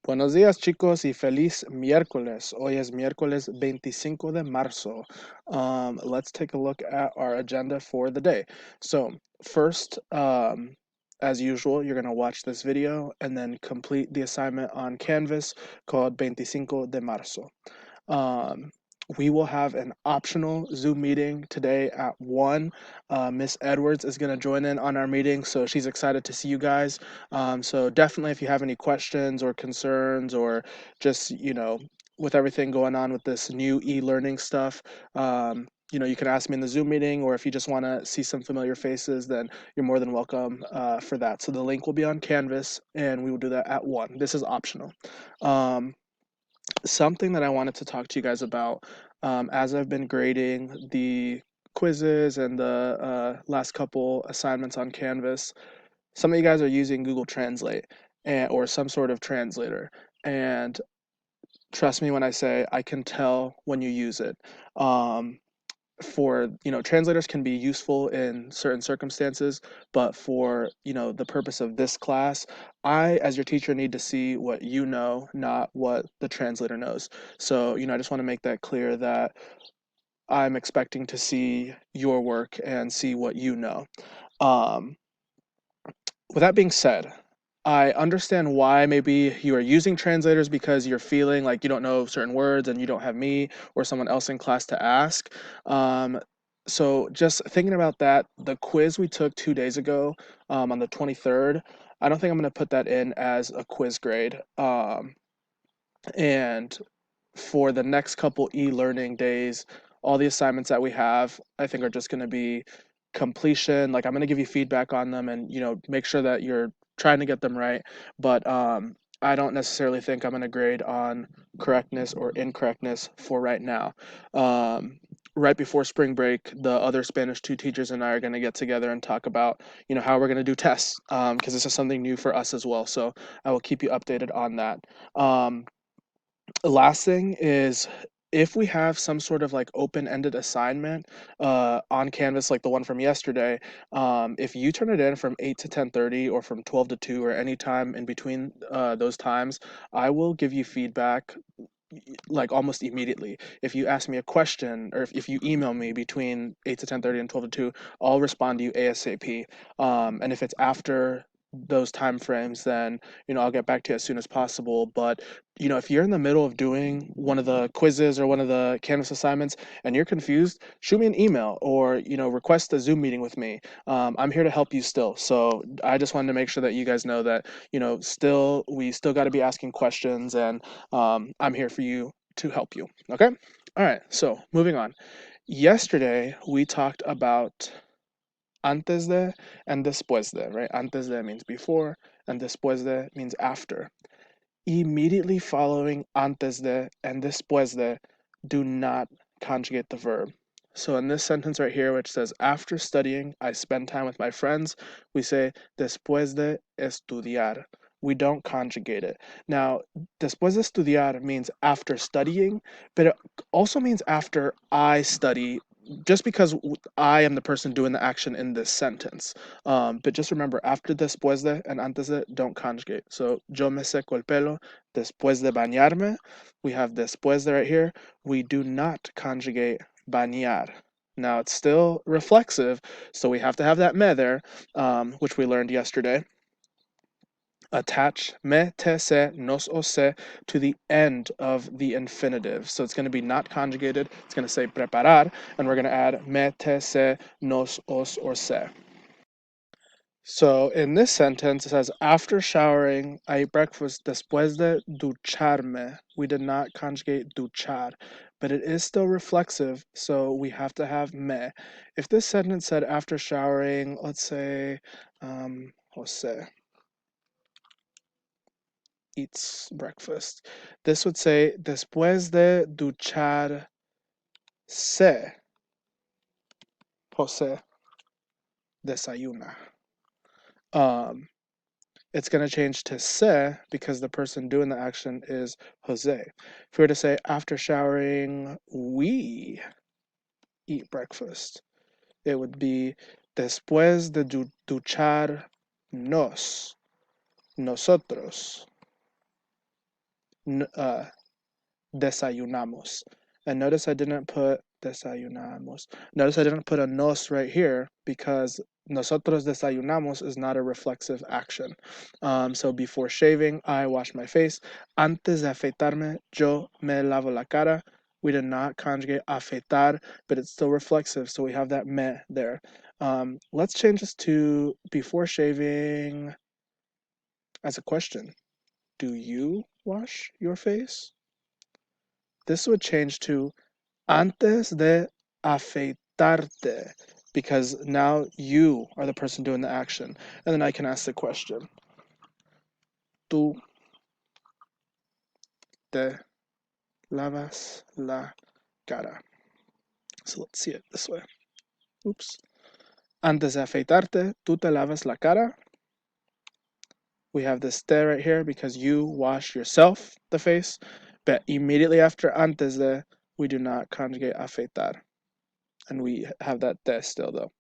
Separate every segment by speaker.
Speaker 1: Buenos días, chicos, y feliz miércoles. Hoy es miércoles 25 de marzo. Let's take a look at our agenda for the day. So, first, as usual, you're going to watch this video and then complete the assignment on Canvas called 25 de marzo. Um, we will have an optional Zoom meeting today at 1. Miss Edwards is going to join in on our meeting, so she's excited to see you guys. So definitely, if you have any questions or concerns or just, with everything going on with this new e-learning stuff, you can ask me in the Zoom meeting, or if you just want to see some familiar faces, then you're more than welcome for that. So the link will be on Canvas, and we will do that at 1. This is optional. Something that I wanted to talk to you guys about as I've been grading the quizzes and the last couple assignments on Canvas. Some of you guys are using Google Translate or some sort of translator. And trust me when I say I can tell when you use it. Translators can be useful in certain circumstances, but for the purpose of this class, I as your teacher need to see what you know, not what the translator knows. So I just want to make that clear that I'm expecting to see your work and see what you know. um, with that being said, I understand why maybe you are using translators because you're feeling like you don't know certain words and you don't have me or someone else in class to ask. Um, so just thinking about that, the quiz we took 2 days ago on the 23rd, I don't think I'm going to put that in as a quiz grade. And for the next couple e-learning days, all the assignments that we have, I think are just going to be completion. Like I'm going to give you feedback on them and make sure that you're trying to get them right. But I don't necessarily think I'm going to grade on correctness or incorrectness for right now. Right before spring break, the other Spanish 2 teachers and I are going to get together and talk about how we're going to do tests, because this is something new for us as well. So I will keep you updated on that. Last thing is, if we have some sort of like open-ended assignment on Canvas, like the one from yesterday, if you turn it in from 8 to 10:30 or from 12 to 2 or any time in between those times, I will give you feedback like almost immediately. If you ask me a question or if you email me between 8 to 10:30 and 12 to 2, I'll respond to you ASAP. And if it's after those time frames, then I'll get back to you as soon as possible. But if you're in the middle of doing one of the quizzes or one of the Canvas assignments and you're confused, shoot me an email or request a Zoom meeting with me. I'm here to help you still. So I just wanted to make sure that you guys know that we still got to be asking questions, and I'm here for you to help you. Okay? All right. So moving on. Yesterday we talked about antes de and después de, right? Antes de means before, and después de means after. Immediately following antes de and después de, do not conjugate the verb. So in this sentence right here, which says, after studying, I spend time with my friends, we say, después de estudiar. We don't conjugate it. Now, después de estudiar means after studying, but it also means after I study, just because I am the person doing the action in this sentence. But just remember, after después de and antes de don't conjugate. So, yo me seco el pelo después de bañarme. We have después de right here. We do not conjugate bañar. Now, it's still reflexive, so we have to have that me there, which we learned yesterday. Attach me, te, se, nos, o, se to the end of the infinitive. So it's going to be not conjugated. It's going to say preparar, and we're going to add me, te, se, nos, os, or se. So in this sentence, it says, after showering, I ate breakfast después de ducharme. We did not conjugate duchar, but it is still reflexive, so we have to have me. If this sentence said after showering, let's say, Jose eats breakfast. This would say, después de ducharse, Jose desayuna. It's going to change to se because the person doing the action is Jose. If we were to say, after showering, we eat breakfast, it would be, después de ducharnos, nosotros desayunamos. And notice I didn't put desayunamos. Notice I didn't put a nos right here because nosotros desayunamos is not a reflexive action. So before shaving, I wash my face. Antes de afeitarme, yo me lavo la cara. We did not conjugate afeitar, but it's still reflexive, so we have that me there. Let's change this to before shaving as a question. Do you wash your face? This would change to antes de afeitarte, because now you are the person doing the action. And then I can ask the question. Tú te lavas la cara. So let's see it this way. Oops. Antes de afeitarte, tú te lavas la cara. We have this te right here because you wash yourself, the face. But immediately after antes de, we do not conjugate afeitar. And we have that te still though.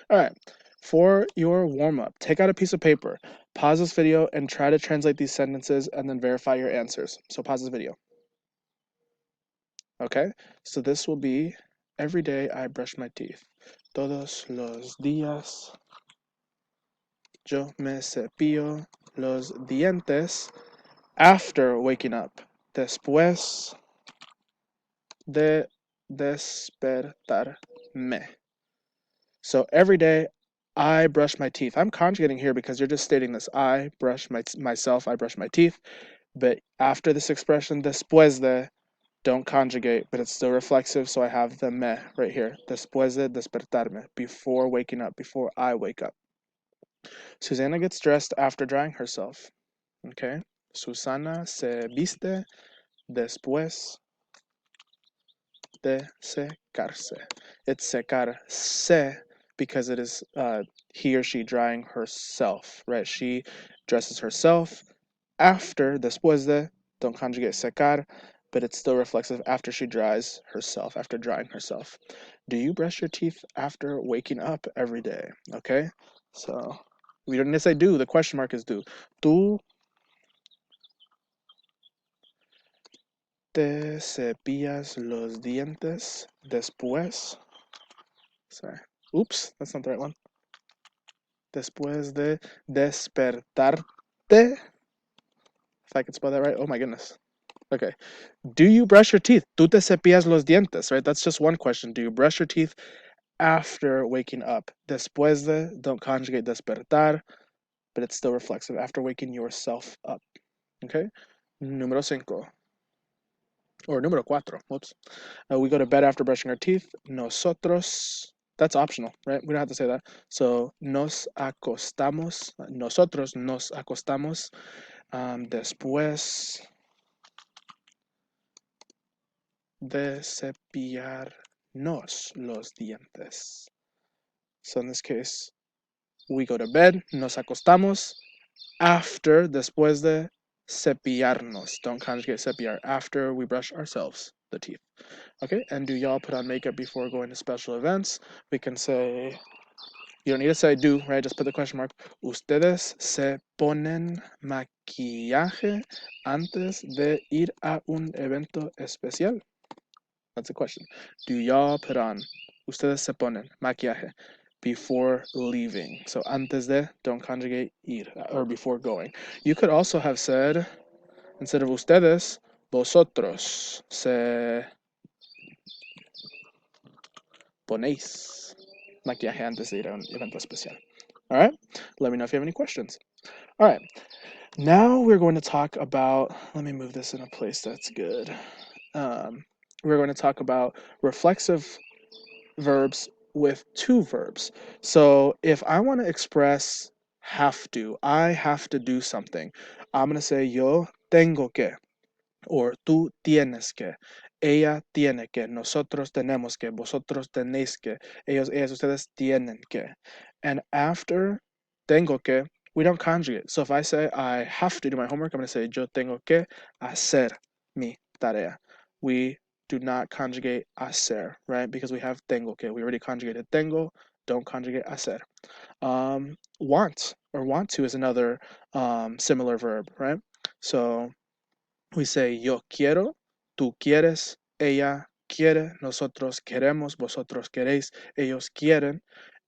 Speaker 1: All right, for your warm-up, take out a piece of paper, pause this video, and try to translate these sentences and then verify your answers. So pause this video. Okay, so this will be, every day I brush my teeth. Todos los días yo me cepillo los dientes after waking up. Después de despertarme. So every day I brush my teeth. I'm conjugating here because you're just stating this. I brush myself, I brush my teeth. But after this expression, después de, don't conjugate, but it's still reflexive, so I have the me right here. Después de despertarme, before waking up, before I wake up. Susana gets dressed after drying herself. Okay? Susana se viste después de secarse. It's secarse because it is he or she drying herself, right? She dresses herself after, después de, don't conjugate secar, but it's still reflexive after she dries herself, after drying herself. Do you brush your teeth after waking up every day? Okay, so we don't need to say do, the question mark is do. Tú te cepillas los dientes después. Sorry. Oops, that's not the right one. Después de despertarte. If I could spell that right. Oh my goodness. Okay. Do you brush your teeth? ¿Tú te cepillas los dientes? Right? That's just one question. Do you brush your teeth after waking up? Después de, don't conjugate despertar, but it's still reflexive after waking yourself up. Okay? Número cinco. Or número cuatro. Whoops. We go to bed after brushing our teeth. Nosotros. That's optional, right? We don't have to say that. So, nos acostamos. Nosotros nos acostamos después de cepillarnos los dientes. So in this case, we go to bed, nos acostamos after, después de cepillarnos. Don't conjugate cepillar. After we brush ourselves, the teeth. Okay, and do y'all put on makeup before going to special events? We can say, you don't need to say do, right? Just put the question mark. Ustedes se ponen maquillaje antes de ir a un evento especial? That's a question. Do y'all put on, ustedes se ponen maquillaje before leaving? So antes de, don't conjugate ir, or before going. You could also have said, instead of ustedes, vosotros se ponéis maquillaje antes de ir a un evento especial. All right? Let me know if you have any questions. All right. Now we're going to talk about, let me move this in a place that's good. We're going to talk about reflexive verbs with two verbs. So if I want to express have to, I have to do something, I'm going to say yo tengo que, or tú tienes que, ella tiene que, nosotros tenemos que, vosotros tenéis que, ellas, ustedes tienen que. And after tengo que, we don't conjugate. So if I say I have to do my homework, I'm going to say yo tengo que hacer mi tarea. We do not conjugate hacer, right? Because we have tengo que. We already conjugated tengo, don't conjugate hacer. Want or want to is another similar verb, right? So we say yo quiero, tú quieres, ella quiere, nosotros queremos, vosotros queréis, ellos quieren.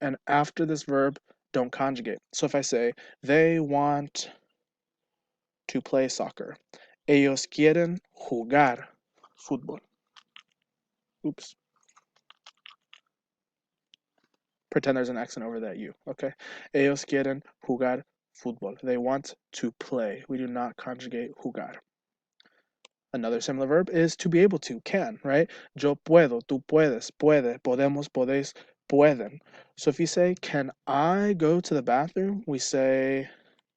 Speaker 1: And after this verb, don't conjugate. So if I say, they want to play soccer. Ellos quieren jugar fútbol. Oops. Pretend there's an accent over that you, okay? Ellos quieren jugar fútbol. They want to play. We do not conjugate jugar. Another similar verb is to be able to, can, right? Yo puedo, tú puedes, puede, podemos, podéis, pueden. So if you say, can I go to the bathroom? We say,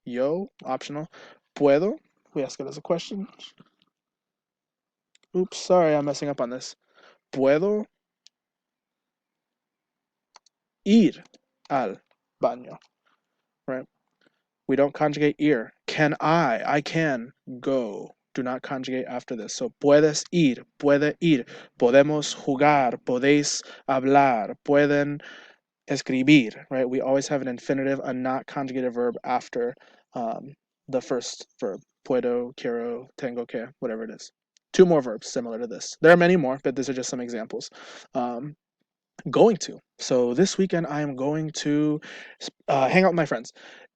Speaker 1: yo, optional. Puedo, we ask it as a question. Oops, sorry, I'm messing up on this. Puedo ir al baño, right? We don't conjugate ir. Can I can go. Do not conjugate after this. So puedes ir, puede ir, podemos jugar, podéis hablar, pueden escribir, right? We always have an infinitive, a not conjugated verb after the first verb. Puedo, quiero, tengo que, whatever it is. Two more verbs similar to this. There are many more, but these are just some examples. Going to. So this weekend I am going to hang out with my friends.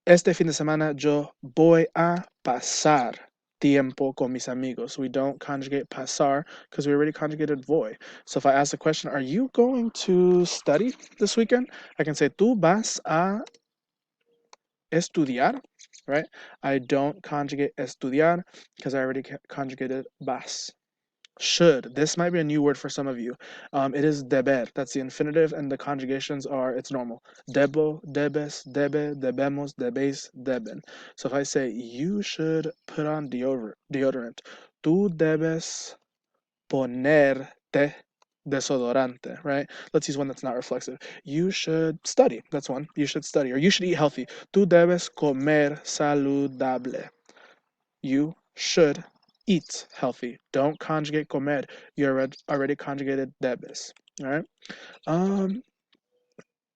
Speaker 1: Este fin de semana yo voy a pasar tiempo con mis amigos. We don't conjugate pasar because we already conjugated voy. So if I ask the question, are you going to study this weekend? I can say, tú vas a estudiar, right? I don't conjugate estudiar because I already conjugated vas. Should. This might be a new word for some of you. It is deber. That's the infinitive, and the conjugations are, it's normal. Debo, debes, debe, debemos, debéis, deben. So if I say, you should put on deodorant. Tú debes ponerte desodorante, right? Let's use one that's not reflexive. You should study. That's one. You should study. Or you should eat healthy. Tú debes comer saludable. You should eat healthy. Don't conjugate comer. You already conjugated debes. All right.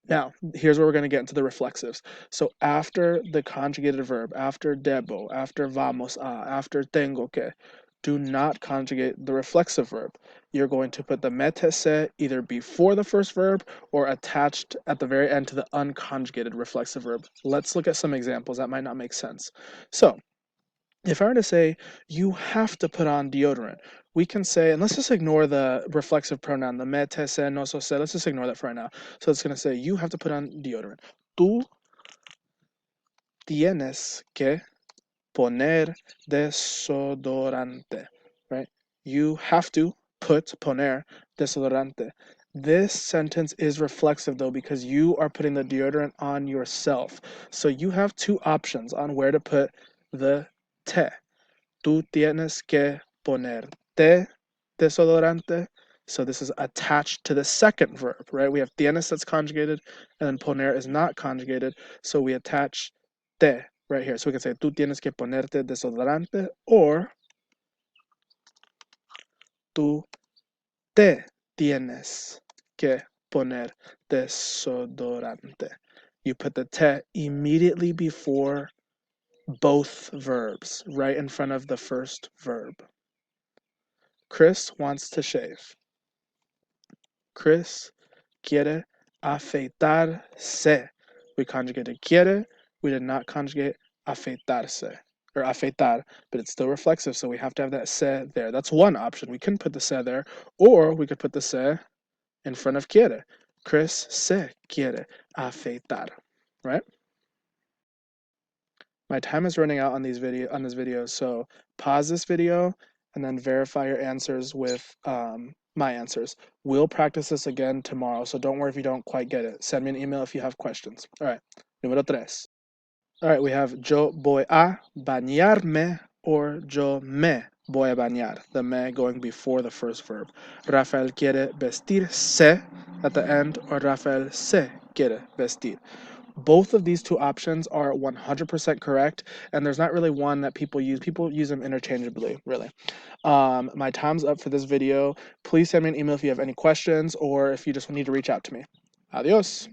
Speaker 1: Now, here's where we're going to get into the reflexives. So after the conjugated verb, after debo, after vamos a, after tengo que, do not conjugate the reflexive verb. You're going to put the mete se either before the first verb or attached at the very end to the unconjugated reflexive verb. Let's look at some examples that might not make sense. So if I were to say, you have to put on deodorant, we can say, and let's just ignore the reflexive pronoun, the me, te, se, no, so, se. Let's just ignore that for right now. So it's going to say, you have to put on deodorant. Tú tienes que poner desodorante, right? You have to put, poner, desodorante. This sentence is reflexive though because you are putting the deodorant on yourself. So you have two options on where to put the te. Tú tienes que ponerte desodorante. So this is attached to the second verb, right? We have tienes that's conjugated, and then poner is not conjugated. So we attach te right here. So we can say, tú tienes que ponerte desodorante, or tú te tienes que poner desodorante. You put the te immediately before both verbs, right in front of the first verb. Chris wants to shave. Chris quiere afeitarse. We conjugated quiere. We did not conjugate afeitarse or afeitar, but it's still reflexive, so we have to have that se there. That's one option. We couldn't put the se there, or we could put the se in front of quiere. Chris se quiere afeitar, right? My time is running out on this video, so pause this video and then verify your answers with my answers. We'll practice this again tomorrow, so don't worry if you don't quite get it. Send me an email if you have questions. All right, número tres. All right, we have yo voy a bañarme or yo me voy a bañar. The me going before the first verb. Rafael quiere vestirse at the end, or Rafael se quiere vestir. Both of these two options are 100% correct, and there's not really one that people use. People use them interchangeably, really. My time's up for this video. Please send me an email if you have any questions or if you just need to reach out to me. Adios.